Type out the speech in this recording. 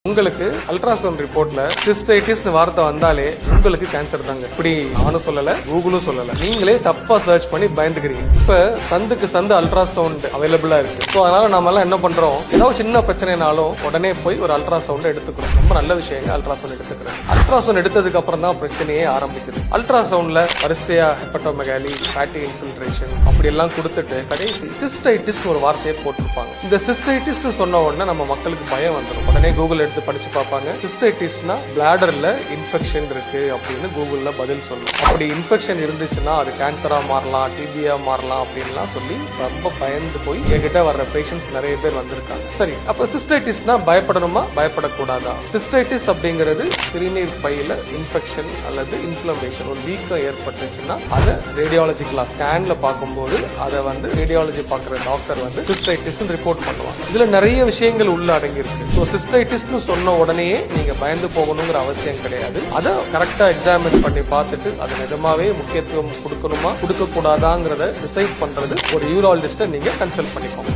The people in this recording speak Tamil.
உங்களுக்கு அல்ட்ராசவுண்ட் ரிப்போர்ட்ல சிஸ்டைட்டிஸ்னு வார்த்தை வந்தாலே உங்களுக்கு கேன்சர் தாங்க. இப்படி நானும் சொல்லல, கூகுளும் சொல்லல, நீங்களே தப்பா சர்ச் பண்ணி பயந்துக்கிறீங்க. இப்ப சந்துக்கு சந்து அல்ட்ராசவுண்ட் அவைலபிளா இருக்கு. ஸோ அதனால நாம எல்லாம் என்ன பண்றோம், ஏதாவது சின்ன பிரச்சனைனாலும் உடனே போய் ஒரு அல்ட்ராசவுண்ட் எடுத்துக்கிறோம். ரொம்ப நல்ல விஷயங்க அல்ட்ராசவுண்ட் எடுத்துக்கிறேன். அல்ட்ராசவுண்ட் எடுத்ததுக்கு அப்புறம் தான் பிரச்சனையே ஆரம்பிக்குது. அல்ட்ராசவுண்ட்ல வரிசையா ஹெப்படோமெகாலி, ஃபேட்டி இன்ஃபில்ட்ரேஷன் அப்படி எல்லாம் கொடுத்துட்டு கடைசி சிஸ்டைட்டிஸ் ஒரு வார்த்தையை போட்டிருப்பாங்க. இந்த சிஸ்டைட்டிஸ் சொன்ன உடனே நம்ம மக்களுக்கு பயம் வந்துடும். உடனே கூகுள் எடுத்து படிச்சு பார்ப்பாங்க. சிஸ்டைட்டிஸ்னா பிளாடர்ல இன்ஃபெக்ஷன் இருக்கு அப்படின்னு கூகுள்ல பதில் சொல்லும். அப்படி இன்ஃபெக்ஷன் இருந்துச்சுன்னா அது கேன்சரா மாறலாம், டிபியா மாறலாம் அப்படின்லாம் சொல்லி ரொம்ப பயந்து போய் என்கிட்ட வர்ற பேஷண்ட்ஸ் நிறைய பேர் வந்திருக்காங்க. சரி, அப்ப சிஸ்டைட்டிஸ்னா பயப்படணுமா, பயப்படக்கூடாதா? சிஸ்டைட்டிஸ் அப்படிங்கிறது சிறுநீர் பையில இன்ஃபெக்ஷன் அல்லது இன்ஃபிளமேஷன், ஒரு வீக்கம் ஏற்பட்டுச்சுன்னா அதை ரேடியாலஜி கிளாஸ் ஸ்கேன்ல பார்க்கும்போது அதை ரேடியாலஜி பார்க்குற டாக்டர் சிஸ்டைட்டிஸ் ரிப்போர்ட் பண்ணுவாங்க. இதுல நிறைய விஷயங்கள் உள்ள அடங்கி இருக்கு. ஸோ சிஸ்டைட்டிஸ் சொன்ன உடனே நீங்க பயந்து போகணுங்கிற அவசியம் கிடையாது. அதை கரெக்டா எக்ஸாமின் பண்ணி பார்த்துட்டு அது நிஜமாவே முக்கியத்துவம் கொடுக்கணுமா கொடுக்க கூடாதாங்கிறத டிசைட் பண்றது ஒரு யூராலஜிஸ்ட நீங்க கன்சல்ட் பண்ணிக்கோங்க.